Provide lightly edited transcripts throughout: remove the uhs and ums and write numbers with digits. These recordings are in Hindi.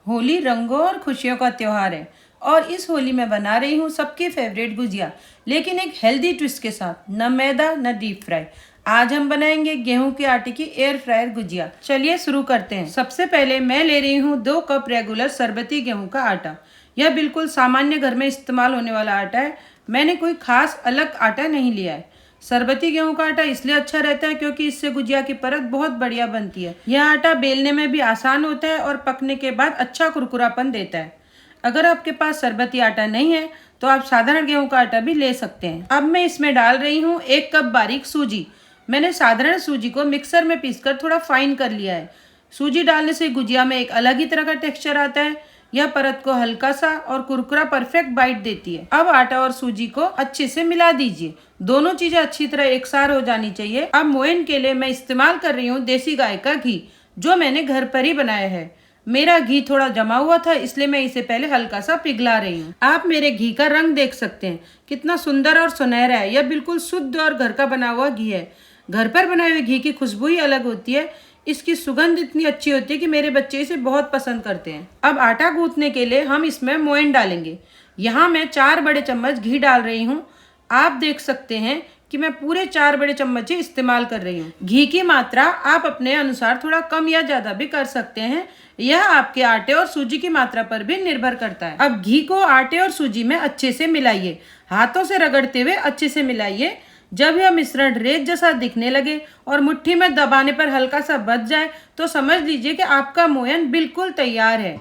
होली रंगों और खुशियों का त्योहार है और इस होली में बना रही हूँ सबकी फेवरेट गुजिया, लेकिन एक हेल्दी ट्विस्ट के साथ। न मैदा न डीप फ्राई। आज हम बनाएंगे गेहूं के आटे की एयर फ्रायर गुजिया। चलिए शुरू करते हैं। सबसे पहले मैं ले रही हूँ 2 कप रेगुलर शरबती गेहूं का आटा। यह बिल्कुल सामान्य घर में इस्तेमाल होने वाला आटा है। मैंने कोई खास अलग आटा नहीं लिया है। शरबती गेहूं का आटा इसलिए अच्छा रहता है क्योंकि इससे गुजिया की परत बहुत बढ़िया बनती है। यह आटा बेलने में भी आसान होता है और पकने के बाद अच्छा कुरकुरापन देता है। अगर आपके पास शरबती आटा नहीं है तो आप साधारण गेहूं का आटा भी ले सकते हैं। अब मैं इसमें डाल रही हूँ 1 कप बारीक सूजी। मैंने साधारण सूजी को मिक्सर में पीसकर थोड़ा फाइन कर लिया है। सूजी डालने से गुजिया में एक अलग ही तरह का टेक्सचर आता है। यह परत को हल्का सा और कुरकुरा परफेक्ट बाइट देती है। अब आटा और सूजी को अच्छे से मिला दीजिए। दोनों चीजें अच्छी तरह एक साथ हो जानी चाहिए। अब मोयन के लिए मैं इस्तेमाल कर रही हूँ देसी गाय का घी, जो मैंने घर पर ही बनाया है। मेरा घी थोड़ा जमा हुआ था, इसलिए मैं इसे पहले हल्का सा पिघला रही हूँ। आप मेरे घी का रंग देख सकते हैं, कितना सुंदर और सुनहरा है। यह बिल्कुल शुद्ध और घर का बना हुआ घी है। घर पर बनाए हुए घी की खुशबू ही अलग होती है। इसकी सुगंध इतनी अच्छी होती है कि मेरे बच्चे इसे बहुत पसंद करते हैं। अब आटा गूंथने के लिए हम इसमें मोयन डालेंगे। यहाँ मैं 4 बड़े चम्मच घी डाल रही हूँ। आप देख सकते हैं कि मैं पूरे 4 बड़े चम्मच ही इस्तेमाल कर रही हूँ। घी की मात्रा आप अपने अनुसार थोड़ा कम या ज्यादा भी कर सकते हैं। यह आपके आटे और सूजी की मात्रा पर भी निर्भर करता है। अब घी को आटे और सूजी में अच्छे से मिलाइए। हाथों से रगड़ते हुए अच्छे से मिलाइए। जब यह मिश्रण रेत जैसा दिखने लगे और मुट्ठी में दबाने पर हल्का सा बच जाए तो समझ लीजिए कि आपका मोयन बिल्कुल तैयार है।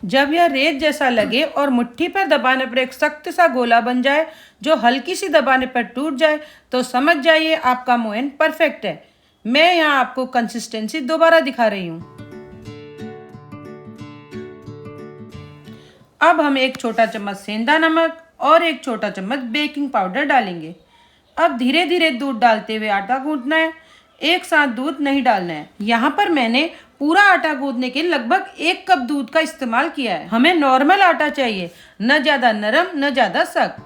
जब यह रेत जैसा लगे और मुट्ठी पर दबाने पर एक सख्त सा गोला बन जाए जो हल्की सी दबाने पर टूट जाए तो समझ जाइए आपका मोयन परफेक्ट है। मैं यहाँ आपको कंसिस्टेंसी दोबारा दिखा रही हूँ। अब हम 1 छोटा चम्मच सेंधा नमक और 1 छोटा चम्मच बेकिंग पाउडर डालेंगे। अब धीरे धीरे दूध डालते हुए आटा गूंथना है। एक साथ दूध नहीं डालना है। यहाँ पर मैंने पूरा आटा गूंथने के लगभग 1 कप दूध का इस्तेमाल किया है। हमें नॉर्मल आटा चाहिए, न ज्यादा नरम न ज्यादा सख्त।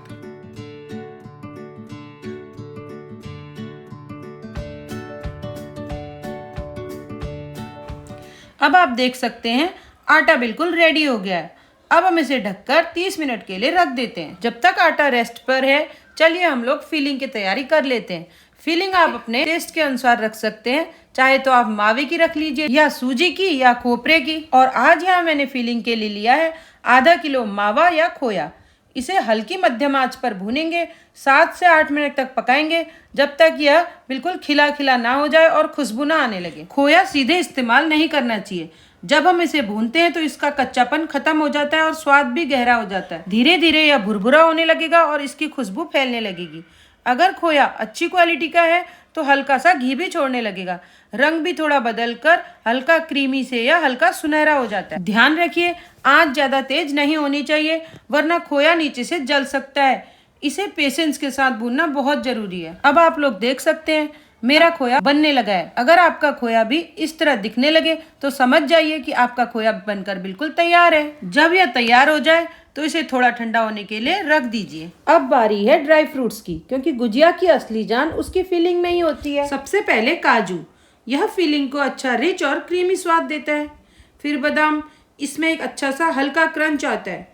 अब आप देख सकते हैं आटा बिल्कुल रेडी हो गया है। अब हम इसे ढककर 30 मिनट के लिए रख देते हैं। जब तक आटा रेस्ट पर है, चलिए हम लोग फिलिंग की तैयारी कर लेते हैं। फिलिंग आप अपने टेस्ट के अनुसार रख सकते हैं, चाहे तो आप मावे की रख लीजिए या सूजी की या खोपरे की। और आज यहाँ मैंने फिलिंग के लिए लिया है आधा किलो मावा या खोया। इसे हल्की मध्यम आंच पर भूनेंगे। 7 से 8 मिनट तक पकाएंगे, जब तक यह बिल्कुल खिला खिला ना हो जाए और खुशबू ना आने लगे। खोया सीधे इस्तेमाल नहीं करना चाहिए। जब हम इसे भूनते हैं तो इसका कच्चापन खत्म हो जाता है और स्वाद भी गहरा हो जाता है। धीरे धीरे यह भुरभुरा होने लगेगा और इसकी खुशबू फैलने लगेगी। अगर खोया अच्छी क्वालिटी का है तो हल्का सा घी भी छोड़ने लगेगा। रंग भी थोड़ा बदलकर हल्का क्रीमी से या हल्का सुनहरा हो जाता है। ध्यान रखिए, आंच ज्यादा तेज नहीं होनी चाहिए, वरना खोया नीचे से जल सकता है। इसे पेशेंस के साथ भूनना बहुत जरूरी है। अब आप लोग देख सकते हैं मेरा खोया बनने लगा है। अगर आपका खोया भी इस तरह दिखने लगे तो समझ जाइए कि आपका खोया बनकर बिल्कुल तैयार है। जब यह तैयार हो जाए तो इसे थोड़ा ठंडा होने के लिए रख दीजिए। अब बारी है ड्राई फ्रूट्स की, क्योंकि गुजिया की असली जान उसकी फिलिंग में ही होती है। सबसे पहले काजू, यह फिलिंग को अच्छा रिच और क्रीमी स्वाद देता है। फिर बादाम, इसमें एक अच्छा सा हल्का क्रंच आता है।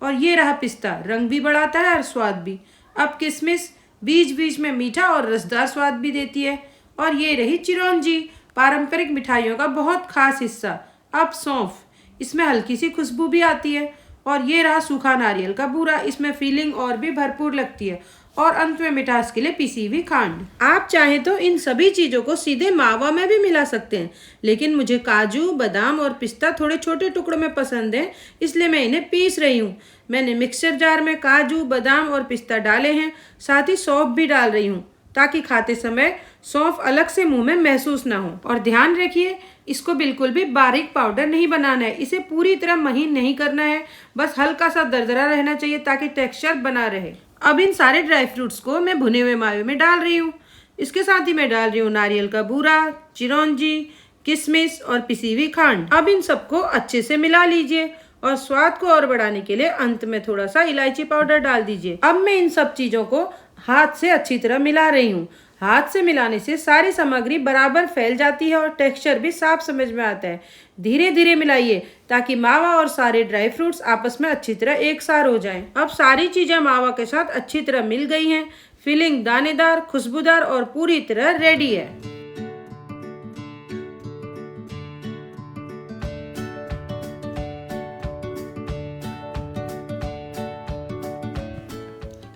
और ये रहा पिस्ता, रंग भी बढ़ाता है और स्वाद भी। अब किशमिश, बीच बीच में मीठा और रसदार स्वाद भी देती है। और ये रही चिरौंजी, पारंपरिक मिठाइयों का बहुत खास हिस्सा। अब सौंफ, इसमें हल्की सी खुशबू भी आती है। और ये रहा सूखा नारियल का बूरा, इसमें फीलिंग और भी भरपूर लगती है। और अंत में मिठास के लिए पिसी हुई खांड। आप चाहें तो इन सभी चीजों को सीधे मावा में भी मिला सकते हैं, लेकिन मुझे काजू, बादाम और पिस्ता थोड़े छोटे टुकड़ों में पसंद है, इसलिए मैं इन्हें पीस रही हूँ। मैंने मिक्सर जार में काजू, बादाम और पिस्ता डाले हैं, साथ ही सौंफ भी डाल रही हूँ, ताकि खाते समय सौंफ अलग से मुंह में महसूस ना हो। और ध्यान रखिए, इसको बिल्कुल भी बारीक पाउडर नहीं बनाना है। इसे पूरी तरह महीन नहीं करना है, बस हल्का सा दरदरा रहना चाहिए ताकि टेक्सचर बना रहे। अब इन सारे ड्राई फ्रूट्स को मैं भुने हुए मावे में डाल रही हूँ। इसके साथ ही मैं डाल रही हूँ नारियल का बूरा, चिरौंजी, किशमिश और पिसी हुई खांड। अब इन सबको अच्छे से मिला लीजिए और स्वाद को और बढ़ाने के लिए अंत में थोड़ा सा इलायची पाउडर डाल दीजिए। अब मैं इन सब चीजों को हाथ से अच्छी तरह मिला रही हूँ। हाथ से मिलाने से सारी सामग्री बराबर फैल जाती है और टेक्सचर भी साफ समझ में आता है। धीरे धीरे मिलाइए ताकि मावा और सारे ड्राई फ्रूट्स आपस में अच्छी तरह एक सार हो जाएं। अब सारी चीज़ें मावा के साथ अच्छी तरह मिल गई हैं। फिलिंग दानेदार, खुशबूदार और पूरी तरह रेडी है।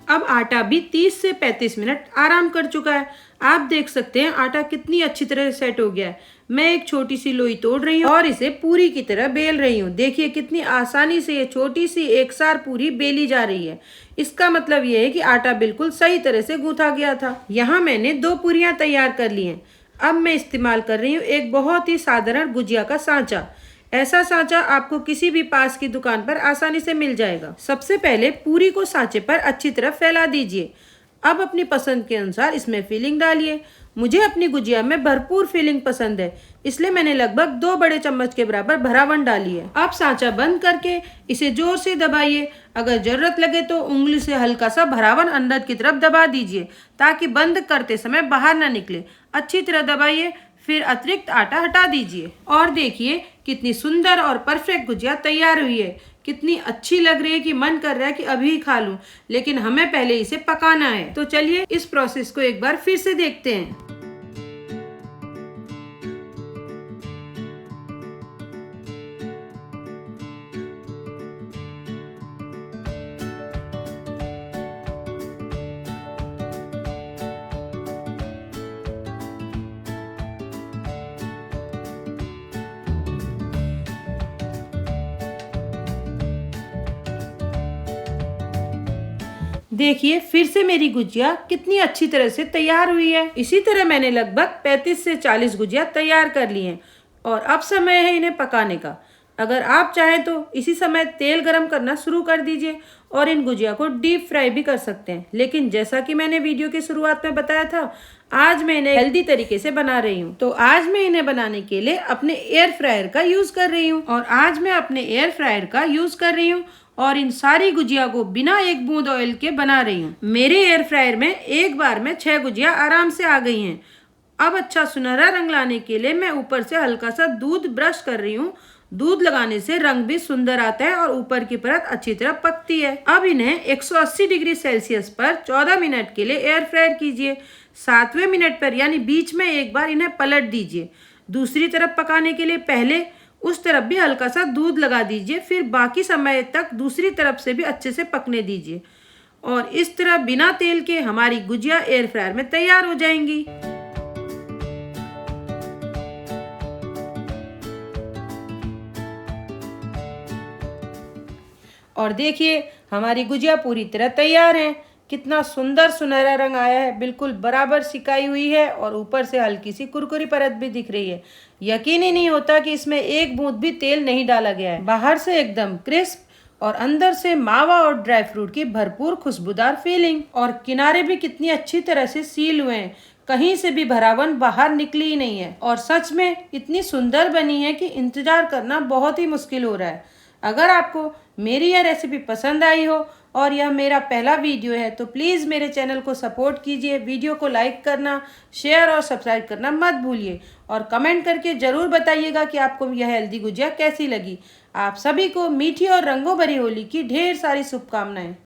अब आटा भी 30 से 35 मिनट आराम कर चुका है। आप देख सकते हैं आटा कितनी अच्छी तरह सेट हो गया है। मैं एक छोटी सी लोई तोड़ रही हूँ और इसे पूरी की तरह बेल रही हूँ। देखिए कितनी आसानी से ये छोटी सी एकसार पूरी बेली जा रही है। इसका मतलब ये है कि आटा बिल्कुल सही तरह से गूंथा गया था। यहाँ मैंने 2 पूरियाँ तैयार कर ली हैं। अब मैं इस्तेमाल कर रही हूँ एक बहुत ही साधारण गुजिया का सांचा। ऐसा सांचा आपको किसी भी पास की दुकान पर आसानी से मिल जाएगा। सबसे पहले पूरी को सांचे पर अच्छी तरह फैला दीजिए। अब अपनी पसंद के अनुसार इसमें फिलिंग डालिए। मुझे अपनी गुजिया में भरपूर फिलिंग पसंद है, इसलिए मैंने लगभग 2 बड़े चम्मच के बराबर भरावन डाली है। अब सांचा बंद करके इसे जोर से दबाइए। अगर जरूरत लगे तो उंगली से हल्का सा भरावन अंदर की तरफ दबा दीजिए ताकि बंद करते समय बाहर ना निकले। अच्छी तरह दबाइए, फिर अतिरिक्त आटा हटा दीजिए और देखिए कितनी सुंदर और परफेक्ट गुजिया तैयार हुई है। कितनी अच्छी लग रही है कि मन कर रहा है कि अभी ही खा लूं, लेकिन हमें पहले इसे पकाना है। तो चलिए इस प्रोसेस को एक बार फिर से देखते हैं। देखिए फिर से मेरी गुजिया कितनी अच्छी तरह से तैयार हुई है। इसी तरह मैंने लगभग 35 से 40 गुजिया तैयार कर ली हैं और अब समय है इन्हें पकाने का। अगर आप चाहें तो इसी समय तेल गरम करना शुरू कर दीजिए और इन गुजिया को डीप फ्राई भी कर सकते हैं। लेकिन जैसा कि मैंने वीडियो की शुरुआत में बताया था, आज मैं इन्हें हेल्दी तरीके से बना रही हूँ। तो आज मैं इन्हें बनाने के लिए अपने एयर फ्रायर का यूज कर रही हूँ और इन सारी गुजिया को बिना एक बूंद ऑयल के बना रही हूँ। मेरे एयर फ्रायर में एक बार में 6 गुजिया आराम से आ गई हैं। अब अच्छा सुनहरा रंग लाने के लिए मैं ऊपर से हल्का सा दूध ब्रश कर रही हूँ। दूध लगाने से रंग भी सुंदर आता है और ऊपर की परत अच्छी तरह पकती है। अब इन्हें 180 डिग्री सेल्सियस पर 14 मिनट के लिए एयर फ्रायर कीजिए। 7वें मिनट पर यानी बीच में एक बार इन्हें पलट दीजिए। दूसरी तरफ पकाने के लिए पहले उस तरफ भी हल्का सा दूध लगा दीजिए, फिर बाकी समय तक दूसरी तरफ से भी अच्छे से पकने दीजिए और इस तरह बिना तेल के हमारी गुजिया एयर फ्रायर में तैयार हो जाएंगी। और देखिए हमारी गुजिया पूरी तरह तैयार है। कितना सुंदर सुनहरा रंग आया है, बिल्कुल बराबर सिकाई हुई है और ऊपर से हल्की सी कुरकुरी परत भी दिख रही है। यकीन ही नहीं होता कि इसमें एक बूंद भी तेल नहीं डाला गया है। बाहर से एकदम क्रिस्प और अंदर से मावा और ड्राई फ्रूट की भरपूर खुशबूदार फीलिंग और किनारे भी कितनी अच्छी तरह से सील हुए हैं। कहीं से भी भरावन बाहर निकली ही नहीं है और सच में इतनी सुंदर बनी है कि इंतजार करना बहुत ही मुश्किल हो रहा है। अगर आपको मेरी यह रेसिपी पसंद आई हो और यह मेरा पहला वीडियो है तो प्लीज़ मेरे चैनल को सपोर्ट कीजिए। वीडियो को लाइक करना, शेयर और सब्सक्राइब करना मत भूलिए और कमेंट करके ज़रूर बताइएगा कि आपको यह हेल्दी गुजिया कैसी लगी। आप सभी को मीठी और रंगों भरी होली की ढेर सारी शुभकामनाएं।